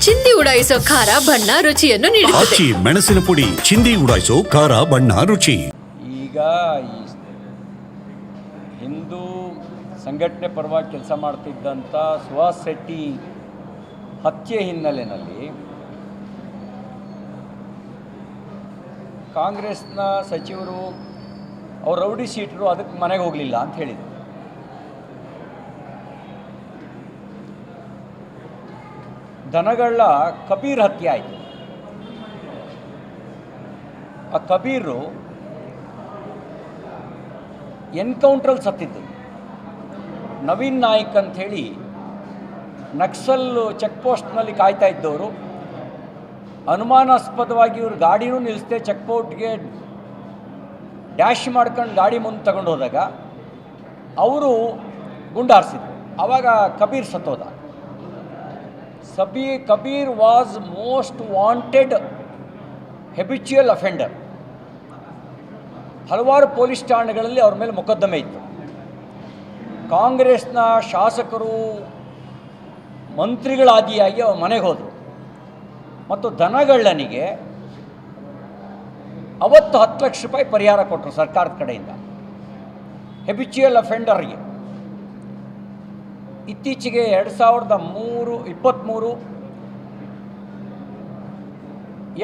ಚಿಂದಿ ಉಡಾಯಿಸೋ ಖಾರ ಬಣ್ಣ ರುಚಿಯನ್ನು ನೀಡುತ್ತದೆ. ಆಚಿ ಮೆಣಸಿನ ಪುಡಿ ಚಿಂದಿ ಉಡಾಯಿಸೋ ಖಾರ ಬಣ್ಣ ರುಚಿ. ಈಗ ಈ ಹಿಂದೂ ಸಂಘಟನೆ ಪರವಾಗಿ ಕೆಲಸ ಮಾಡ್ತಿದ್ದಂಥ ಸುಹಾಸ್ ಶೆಟ್ಟಿ ಹತ್ಯೆ ಹಿನ್ನೆಲೆಯಲ್ಲಿ ಕಾಂಗ್ರೆಸ್ನ ಸಚಿವರು ಅವ್ರು ರೌಡಿ ಶೀಟರು ಅದಕ್ಕೆ ಮನೆಗೆ ಹೋಗಲಿಲ್ಲ ಅಂತ ಹೇಳಿದರು. ದನಗಳ ಕಬೀರ್ ಹತ್ಯೆ ಆಯಿತು. ಆ ಕಬೀರು ಎನ್ಕೌಂಟ್ರಲ್ಲಿ ಸತ್ತಿದ್ದು. ನವೀನ್ ನಾಯ್ಕ್ ಅಂಥೇಳಿ ನಕ್ಸಲ್ ಚೆಕ್ ಪೋಸ್ಟ್ನಲ್ಲಿ ಕಾಯ್ತಾ ಇದ್ದವರು ಅನುಮಾನಾಸ್ಪದವಾಗಿ ಇವ್ರ ಗಾಡಿನೂ ನಿಲ್ಲಿಸದೆ ಚೆಕ್ ಪೋಸ್ಟ್ಗೆ ಡ್ಯಾಶ್ ಮಾಡ್ಕೊಂಡು ಗಾಡಿ ಮುಂದೆ ತಗೊಂಡು ಹೋದಾಗ ಅವರು ಗುಂಡಾರಿಸಿದ್ರು. ಆವಾಗ ಕಬೀರ್ ಸತ್ತೋದ. Kabir was most wanted habitual offender. ಹಲವಾರು ಪೊಲೀಸ್ ಠಾಣೆಗಳಲ್ಲಿ ಅವ್ರ ಮೇಲೆ ಮೊಕದ್ದಮೆ ಇತ್ತು. ಕಾಂಗ್ರೆಸ್ನ ಶಾಸಕರು ಮಂತ್ರಿಗಳಾದಿಯಾಗಿ ಅವ್ರ ಮನೆಗೆ ಹೋದರು ಮತ್ತು ದನಗಳ್ಳನಿಗೆ ಅವತ್ತು 10 ಲಕ್ಷ ರೂಪಾಯಿ ಪರಿಹಾರ ಕೊಟ್ಟರು ಸರ್ಕಾರದ ಕಡೆಯಿಂದ ಹೆಬಿಚುಯಲ್ ಅಫೆಂಡರ್ಗೆ. ಇತ್ತೀಚೆಗೆ 2023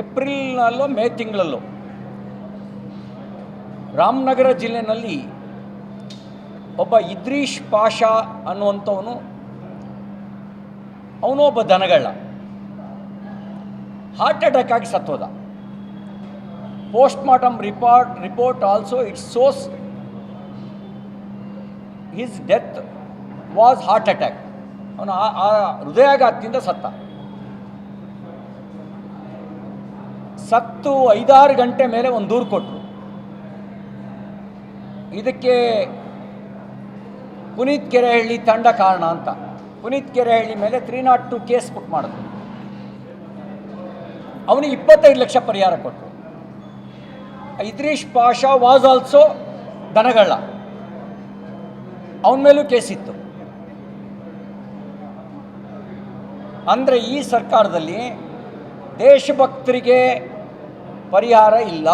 ಏಪ್ರಿಲ್ನಲ್ಲೋ ಮೇ ತಿಂಗಳಲ್ಲೋ ರಾಮನಗರ ಜಿಲ್ಲೆಯಲ್ಲಿ ಒಬ್ಬ ಇದ್ರೀಶ್ ಪಾಷಾ ಅನ್ನುವಂಥವನು, ಅವನು ಒಬ್ಬ ದನಗಳ್ಳ, ಹಾರ್ಟ್ ಅಟ್ಯಾಕ್ ಆಗಿ ಸತ್ತೋದ. Post mortem report also it shows his death was heart attack. ಅವನು ಆ ಹೃದಯಾಘಾತದಿಂದ ಸತ್ತು 5-6 ಗಂಟೆ ಮೇಲೆ ಒಂದು ದೂರು ಕೊಟ್ಟರು. ಇದಕ್ಕೆ ಪುನೀತ್ ಕೆರೆಹಳ್ಳಿ ತಂಡ ಕಾರಣ ಅಂತ ಪುನೀತ್ ಕೆರೆಹಳ್ಳಿ ಮೇಲೆ 302 ಕೇಸ್ ಬುಕ್ ಮಾಡಿದ್ರು. ಅವನಿಗೆ 25 ಲಕ್ಷ ಪರಿಹಾರ ಕೊಟ್ಟರು. ಇದ್ರೀಶ್ ಪಾಷಾ ವಾಸ್ ಆಲ್ಸೋ ದನಗಳ್ಳ, ಅವನ ಮೇಲೂ ಕೇಸಿತ್ತು. ಅಂದರೆ ಈ ಸರ್ಕಾರದಲ್ಲಿ ದೇಶಭಕ್ತರಿಗೆ ಪರಿಹಾರ ಇಲ್ಲ.